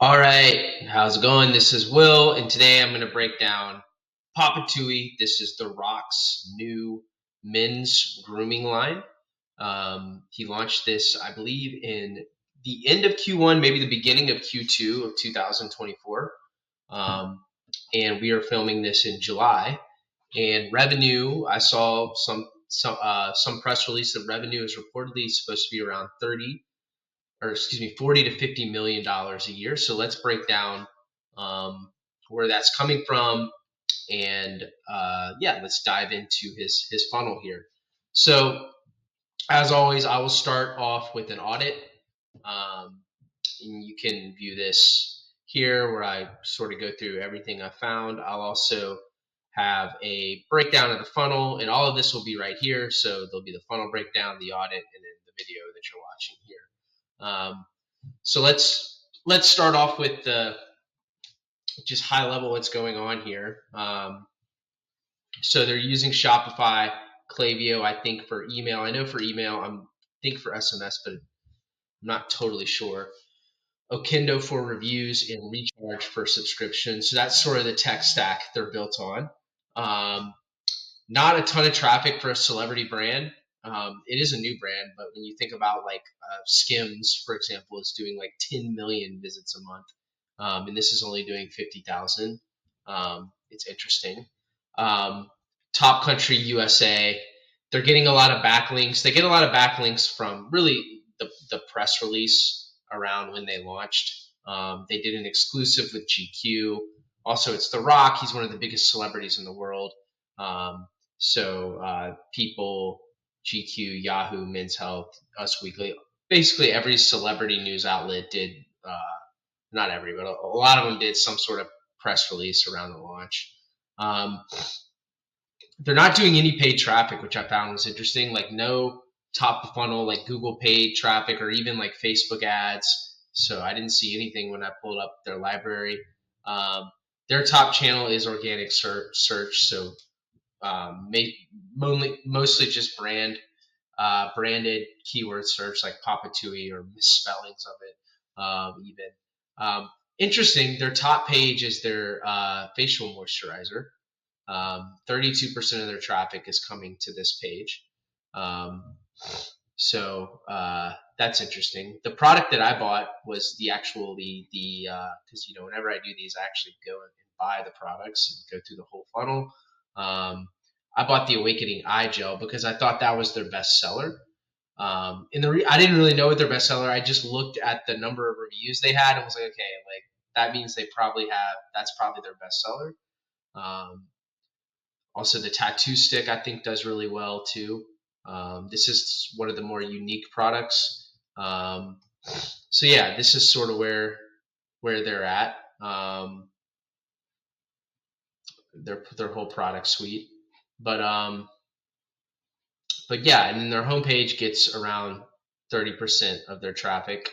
All right, how's it going? This is Will, and today I'm going to break down PAPATUI. This is The Rock's new men's grooming line. He launched this, I believe, in the end of Q1, maybe the beginning of Q2 of 2024. Um, and we are filming this in July. And revenue, I saw some press release that revenue is reportedly supposed to be around 40 to 50 million dollars a year. So let's break down where that's coming from, and yeah, let's dive into his funnel here. So as always, I will start off with an audit. And you can view this here where I sort of go through everything I found. I'll also have a breakdown of the funnel, and all of this will be right here. So there'll be the funnel breakdown, the audit, and then the video that you're watching here. So let's start off with just high level what's going on here. So they're using Shopify, Klaviyo, I think for email. I know for email, I think for SMS, but I'm not totally sure. Okendo for reviews and Recharge for subscriptions. So that's sort of the tech stack they're built on. Not a ton of traffic for a celebrity brand. It is a new brand, but when you think about like Skims, for example, is doing like 10 million visits a month, and this is only doing 50,000. It's interesting. Top Country USA, they're getting a lot of backlinks. They get a lot of backlinks from really the press release around when they launched. They did an exclusive with GQ. Also, it's The Rock. He's one of the biggest celebrities in the world. So People, GQ, Yahoo, Men's Health, Us Weekly, basically every celebrity news outlet did, not every, but a lot of them did some sort of press release around the launch. They're not doing any paid traffic, which I found was interesting. Like no top of funnel, like Google paid traffic or even like Facebook ads. So I didn't see anything when I pulled up their library. Their top channel is organic search. So mostly just branded keyword search like Papatui or misspellings of it. Even interesting, their top page is their facial moisturizer. 32% of their traffic is coming to this page. So that's interesting. The product that I bought was because whenever I do these, I actually go and buy the products and go through the whole funnel. I bought the Awakening Eye Gel because I thought that was their best seller. I didn't really know what their best seller. I just looked at the number of reviews they had and was like, okay, like that means that's probably their best seller. Also, the tattoo stick I think does really well too. This is one of the more unique products. So yeah, this is sort of where they're at. Their whole product suite, but yeah, and then their homepage gets around 30% of their traffic.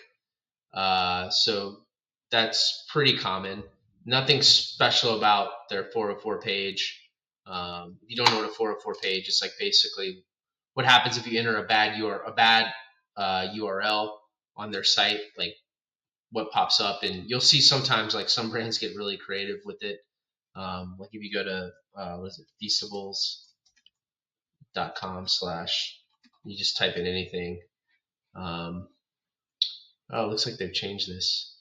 So that's pretty common. Nothing special about their 404 page. If you don't know what a 404 page is, like basically what happens if you enter a bad URL on their site, like what pops up, and you'll see sometimes like some brands get really creative with it. Like if you go to what is it, feastables.com/ you just type in anything. Oh, it looks like they've changed this.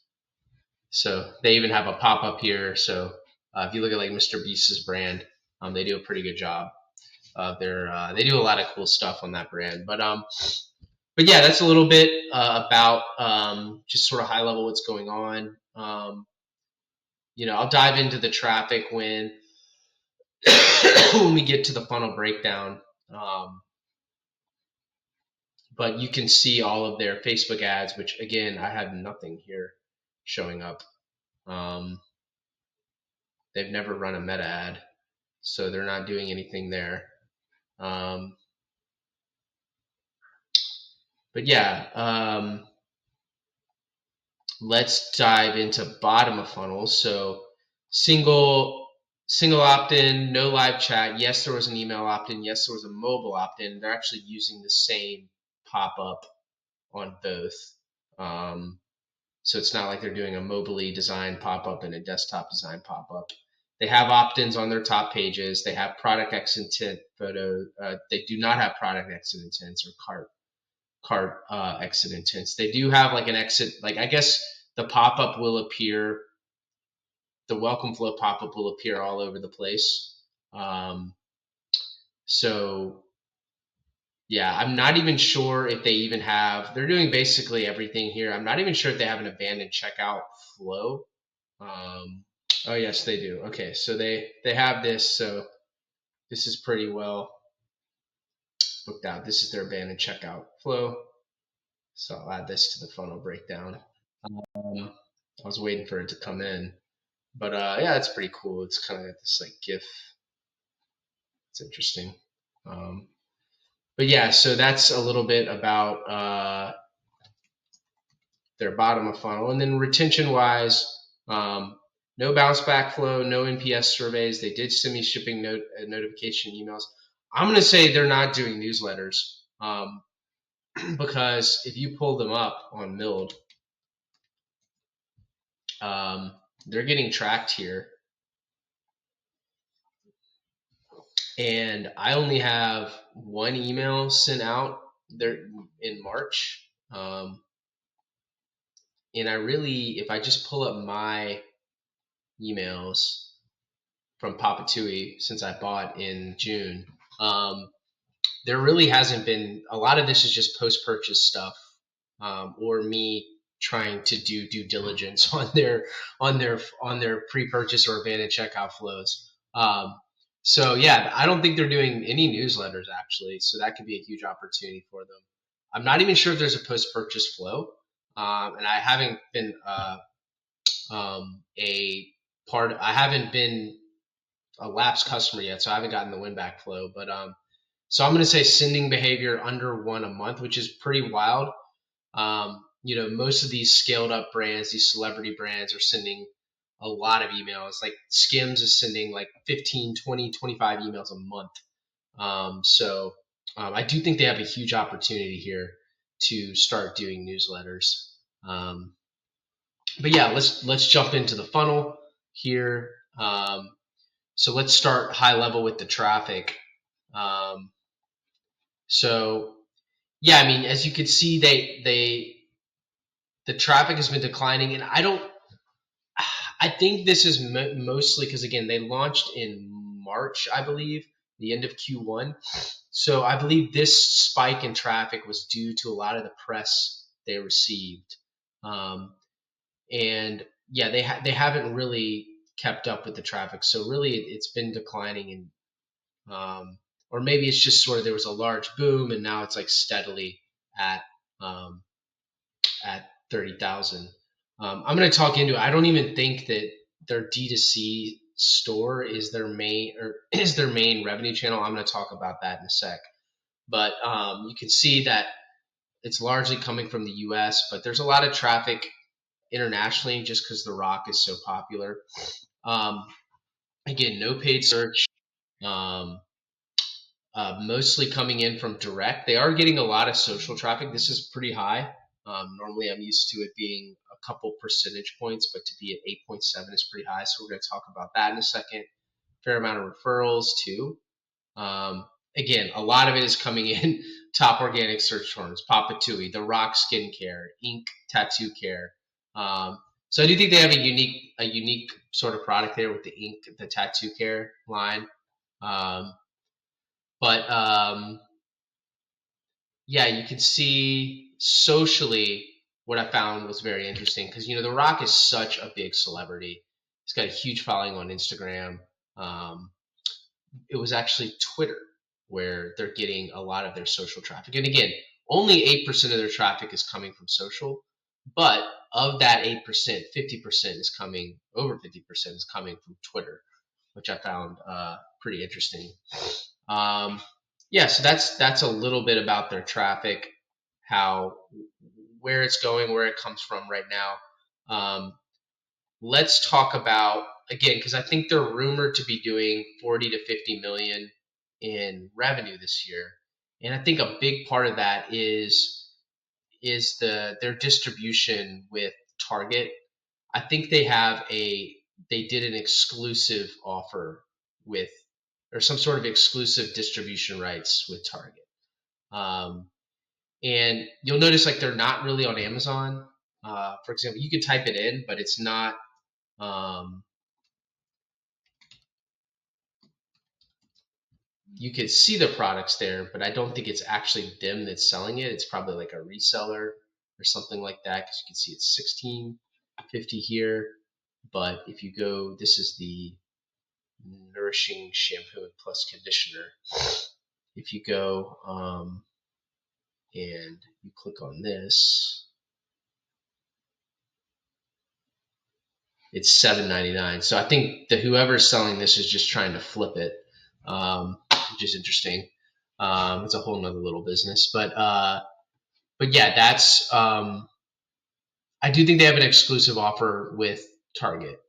So they even have a pop-up here. So if you look at like Mr. Beast's brand, they do a pretty good job. They do a lot of cool stuff on that brand. But yeah, that's a little bit about just sort of high level what's going on. I'll dive into the traffic when when we get to the funnel breakdown. But you can see all of their Facebook ads, which again, I have nothing here showing up. They've never run a meta ad, so they're not doing anything there. But yeah, let's dive into bottom of funnel. So single opt-in, no live chat. Yes, there was an email opt-in. Yes, there was a mobile opt-in. They're actually using the same pop-up on both. So it's not like they're doing a mobily designed pop-up and a desktop design pop-up. They have opt-ins on their top pages. They have product X intent photo. They do not have product exit intents or cart exit intents. They do have like an exit, like I guess the pop-up will appear, the welcome flow pop-up will appear all over the place. So yeah, I'm not even sure if they even have, they're doing basically everything here. I'm not even sure if they have an abandoned checkout flow. Oh yes, they do. Okay, so they have this, so this is pretty well booked out. This is their abandoned checkout flow. So I'll add this to the funnel breakdown. I was waiting for it to come in, but yeah, it's pretty cool. It's kind of like this like GIF. It's interesting. Um, but yeah, so that's a little bit about their bottom of funnel. And then retention wise, no bounce back flow, no NPS surveys. They did send me shipping notification emails. I'm going to say they're not doing newsletters because if you pull them up on Mild, they're getting tracked here. And I only have one email sent out there in March. And I really, if I just pull up my emails from PAPATUI since I bought in June, there really hasn't been, a lot of this is just post-purchase stuff, or me trying to do due diligence on their pre-purchase or abandoned checkout flows. So yeah, I don't think they're doing any newsletters actually, so that could be a huge opportunity for them. I'm not even sure if there's a post-purchase flow, and I haven't been I haven't been a lapsed customer yet, so I haven't gotten the win back flow. But so I'm going to say sending behavior under one a month, which is pretty wild. Most of these scaled up brands, these celebrity brands, are sending a lot of emails. Like Skims is sending like 15, 20, 25 emails a month. So I do think they have a huge opportunity here to start doing newsletters. But yeah, let's jump into the funnel here. So let's start high level with the traffic. So yeah, I mean, as you can see, the traffic has been declining, and I think this is mostly because again they launched in March, I believe, the end of Q1. So I believe this spike in traffic was due to a lot of the press they received, and yeah, they haven't really kept up with the traffic. So really, it's been declining, or maybe it's just sort of there was a large boom, and now it's like steadily at um, at 30,000. I'm going to talk into it. I don't even think that their D2C store is their main revenue channel. I'm going to talk about that in a sec. But you can see that it's largely coming from the US, but there's a lot of traffic internationally just because The Rock is so popular. Again, no paid search. Mostly coming in from direct. They are getting a lot of social traffic. This is pretty high. Normally, I'm used to it being a couple percentage points, but to be at 8.7 is pretty high. So we're going to talk about that in a second. Fair amount of referrals too. Again, a lot of it is coming in top organic search terms: PAPATUI, The Rock Skincare, Ink Tattoo Care. So I do think they have a unique sort of product there with the Ink, the Tattoo Care line. But yeah, you can see socially what I found was very interesting because The Rock is such a big celebrity. He's got a huge following on Instagram. It was actually Twitter where they're getting a lot of their social traffic. And again, only 8% of their traffic is coming from social, but of that 8%, 50% is coming, over 50% is coming from Twitter, which I found pretty interesting. Yeah, so that's a little bit about their traffic, where it's going, where it comes from right now. Let's talk about, again, because I think they're rumored to be doing 40 to 50 million in revenue this year, and I think a big part of that is their distribution with Target. I think they did an exclusive offer with, or some sort of exclusive distribution rights with Target. Um, and you'll notice like they're not really on Amazon. For example, you can type it in, but it's not. Um, you can see the products there, but I don't think it's actually them that's selling it. It's probably like a reseller or something like that, because you can see it's 16.50 here. But if you go, this is the nourishing shampoo and plus conditioner. If you go and you click on this, it's $7.99. So I think that whoever's selling this is just trying to flip it, which is interesting. It's a whole nother little business, but yeah, that's I do think they have an exclusive offer with Target,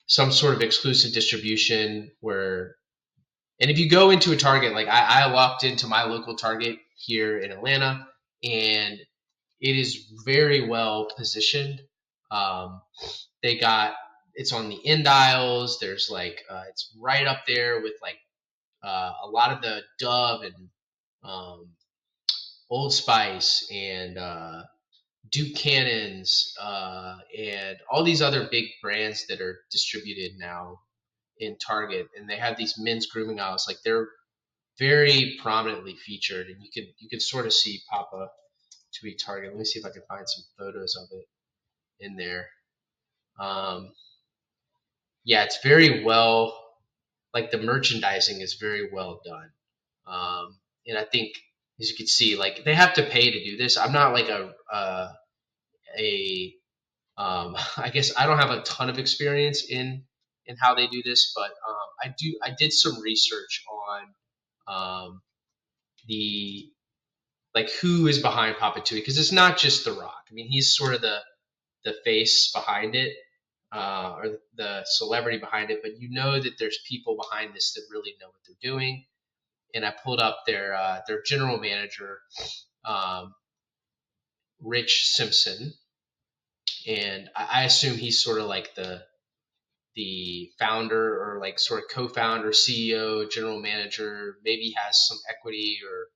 some sort of exclusive distribution where. And if you go into a Target, like I walked into my local Target here in Atlanta, and it is very well positioned. Um, they got it's on the end aisles. There's like it's right up there with like a lot of the Dove and um, Old Spice and Duke Cannons and all these other big brands that are distributed now in Target, and they have these men's grooming aisles. Like they're very prominently featured, and you can sort of see PAPATUI Target. Let me see if I can find some photos of it in there. Um, yeah, it's very well, like the merchandising is very well done, and I think as you can see, like they have to pay to do this. I'm not like a I guess I don't have a ton of experience in how they do this, but I did some research on the like who is behind Papatui, because it's not just The Rock. I mean, he's sort of the face behind it, or the celebrity behind it, but you know that there's people behind this that really know what they're doing. And I pulled up their general manager, um, Rich Simpson, and I assume he's sort of like the founder, or like sort of co-founder, CEO, general manager. Maybe he has some equity or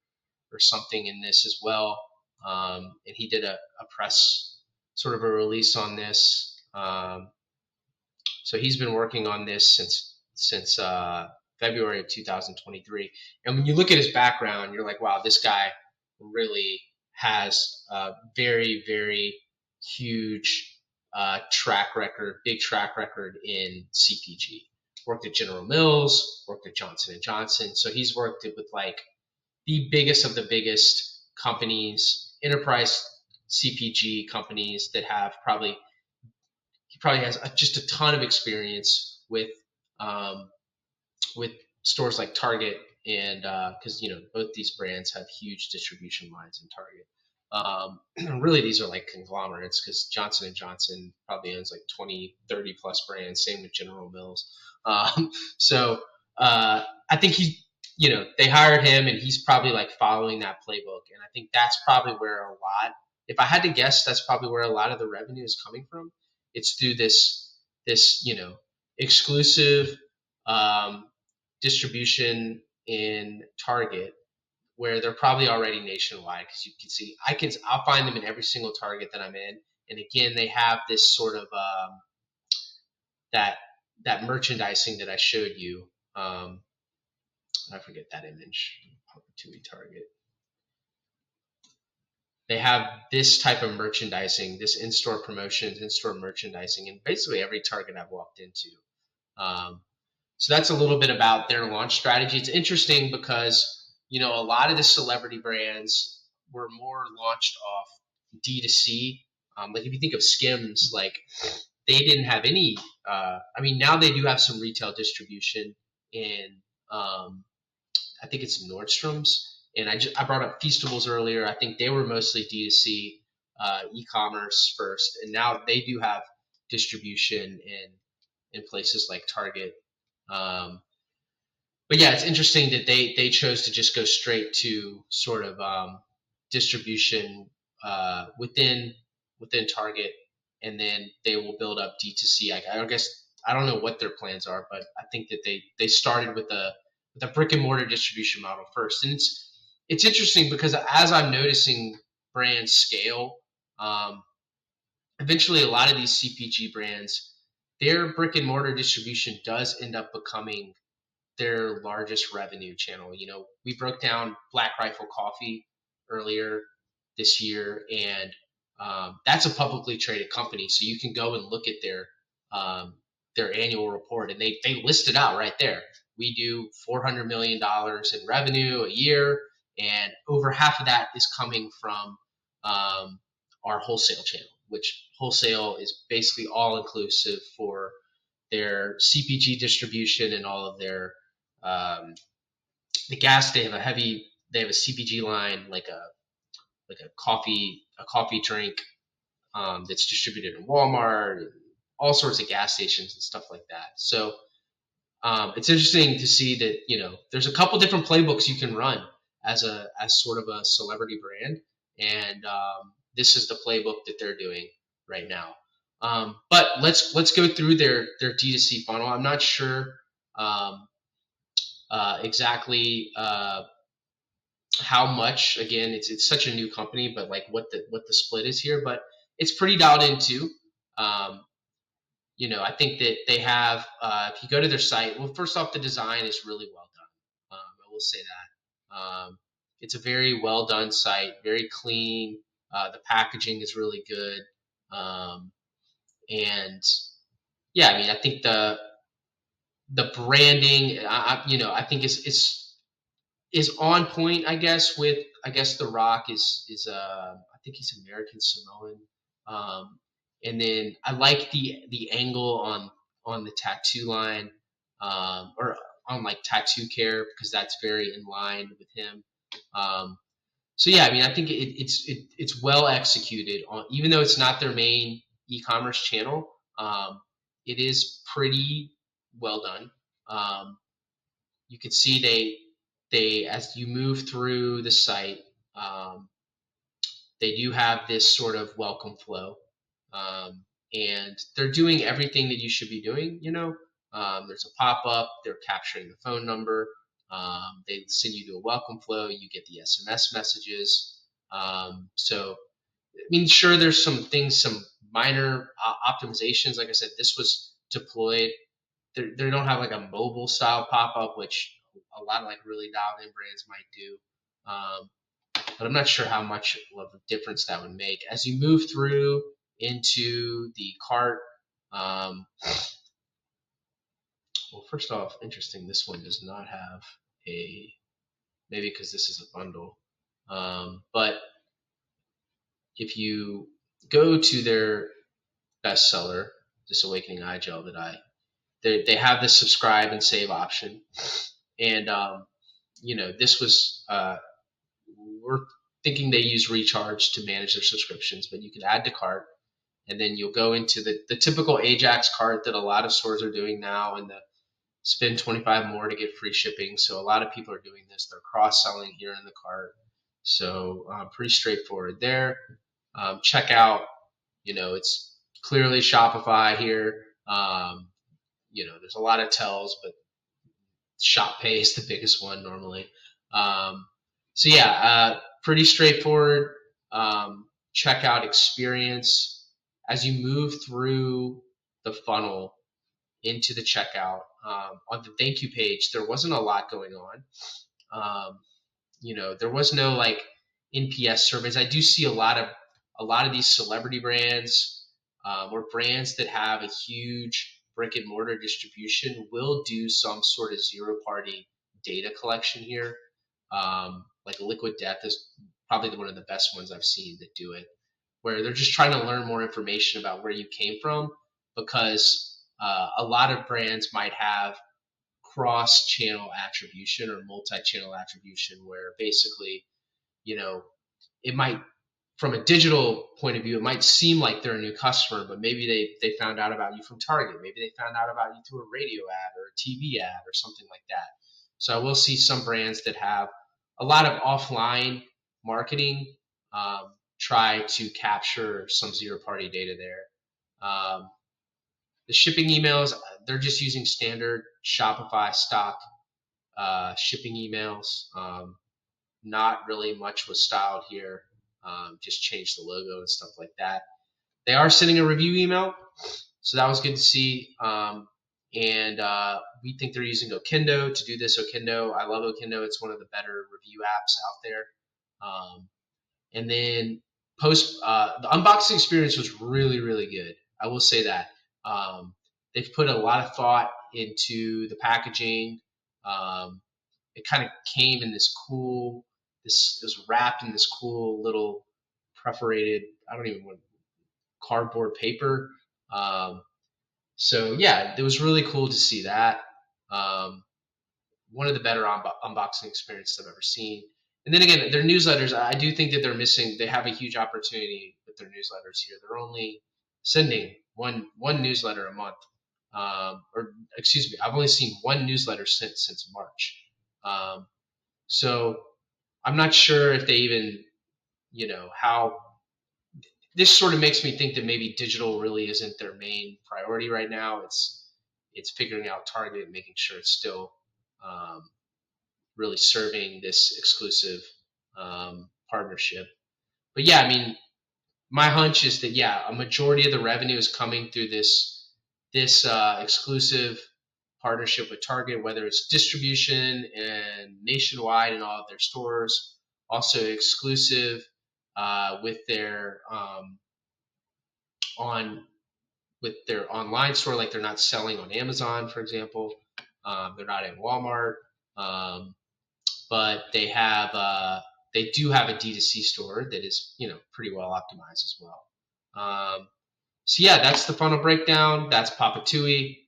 something in this as well. And he did a press sort of a release on this. So he's been working on this since February of 2023. And when you look at his background, you're like, wow, this guy really has a very, very huge big track record in CPG. Worked at General Mills, worked at Johnson and Johnson. So he's worked with like the biggest of the biggest companies, enterprise CPG companies that have probably he probably has just a ton of experience um, with stores like Target, and because both these brands have huge distribution lines in Target. Really, these are like conglomerates, because Johnson and Johnson probably owns like 20, 30 plus brands. Same with General Mills. So I think they hired him, and he's probably like following that playbook. And I think that's probably where if I had to guess, that's probably where a lot of the revenue is coming from. It's through this exclusive um, distribution in Target, where they're probably already nationwide, because you can see I'll find them in every single Target that I'm in. And again, they have this sort of that merchandising that I showed you. I forget that image. Papatui Target. They have this type of merchandising, this in-store promotions, in-store merchandising, in basically every Target I've walked into. So that's a little bit about their launch strategy. It's interesting because a lot of the celebrity brands were more launched off D2C. Like if you think of Skims, like they didn't have any. I mean, now they do have some retail distribution in. I think it's Nordstrom's, and I brought up Feastables earlier. I think they were mostly D2C, e-commerce first, and now they do have distribution in places like Target. But yeah, it's interesting that they chose to just go straight to sort of distribution within within Target, and then they will build up D2C. I guess I don't know what their plans are, but I think that they started with a brick and mortar distribution model first, and it's interesting because as I'm noticing brands scale, um, eventually a lot of these CPG brands, their brick and mortar distribution does end up becoming their largest revenue channel. We broke down Black Rifle Coffee earlier this year, and that's a publicly traded company, so you can go and look at their annual report, and they list it out right there. We do $400 million in revenue a year, and over half of that is coming from our wholesale channel, which wholesale is basically all inclusive for their CPG distribution and all of their um, the gas. They have a CPG line, like a coffee drink, that's distributed in Walmart, and all sorts of gas stations and stuff like that. So it's interesting to see that there's a couple different playbooks you can run as sort of a celebrity brand, and this is the playbook that they're doing right now. But let's go through their D2C funnel. I'm not sure um, exactly how much. Again, it's such a new company, but like what the split is here, but it's pretty dialed into. Um, I think that they have. If you go to their site, well, first off, the design is really well done. I will say that. It's a very well done site, very clean. The packaging is really good, and yeah, I mean, I think the branding, I think is on point, I guess. With I guess The Rock is I think he's American Samoan, and then I like the angle on the tattoo line, or on like tattoo care, because that's very in line with him. Um, so yeah, I mean, I think it's well executed on, even though it's not their main e-commerce channel. It is pretty well done. You can see they as you move through the site, um, they do have this sort of welcome flow, um, and they're doing everything that you should be doing. There's a pop up, they're capturing the phone number, they send you to a welcome flow, you get the SMS messages. So I mean, sure, there's some minor optimizations. Like I said, this was deployed. They don't have like a mobile style pop up, which a lot of like really dialed in brands might do. But I'm not sure how much of a difference that would make as you move through into the cart. Um, well, first off, interesting. This one does not have a, maybe because this is a bundle. But if you go to their bestseller, this Awakening Eye Gel, they have this subscribe and save option, and this was we're thinking they use recharge to manage their subscriptions, but you can add to cart, and then you'll go into the typical Ajax cart that a lot of stores are doing now, and the spend 25 more to get free shipping. So a lot of people are doing this. They're cross selling here in the cart. So pretty straightforward there. Checkout, it's clearly Shopify here. There's a lot of tells, but Shop Pay is the biggest one normally. So yeah, pretty straightforward checkout experience. As you move through the funnel into the checkout, on the thank you page, there wasn't a lot going on. There was no like NPS surveys. I do see a lot of these celebrity brands, or brands that have a huge brick and mortar distribution will do some sort of zero party data collection here. Like Liquid Death is probably one of the best ones I've seen that do it, where they're just trying to learn more information about where you came from, because a lot of brands might have cross-channel attribution or multi-channel attribution, where basically, it might, from a digital point of view, it might seem like they're a new customer, but maybe they found out about you from Target. Maybe they found out about you through a radio ad or a TV ad or something like that. So I will see some brands that have a lot of offline marketing, try to capture some zero-party data there. The shipping emails, they're just using standard Shopify stock shipping emails. Not really much was styled here. Just changed the logo and stuff like that. They are sending a review email, so that was good to see. And we think they're using Okendo to do this. Okendo, I love Okendo. It's one of the better review apps out there. And then the unboxing experience was really, really good. I will say that. They've put a lot of thought into the packaging. It kind of came in this cool, this was wrapped in this cool little perforated, I don't even want cardboard paper. So yeah, it was really cool to see that. One of the better unboxing experiences I've ever seen. And then again, their newsletters, I do think that they're missing. They have a huge opportunity with their newsletters here. They're only sending one newsletter a month, or excuse me, I've only seen one newsletter since March. So I'm not sure if they even, how this sort of makes me think that maybe digital really isn't their main priority right now. It's figuring out target, making sure it's still really serving this exclusive partnership. But yeah, I mean, my hunch is that a majority of the revenue is coming through this exclusive partnership with Target, whether it's distribution and nationwide in all of their stores, also exclusive with their online store, like they're not selling on Amazon, for example. They're not in Walmart, but they do have a D2C store that is pretty well optimized as well. So yeah, that's the funnel breakdown. That's PAPATUI.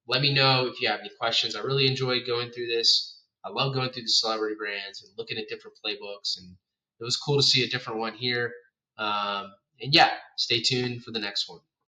Let me know if you have any questions. I really enjoyed going through this. I love going through the celebrity brands and looking at different playbooks, and it was cool to see a different one here. And yeah, stay tuned for the next one.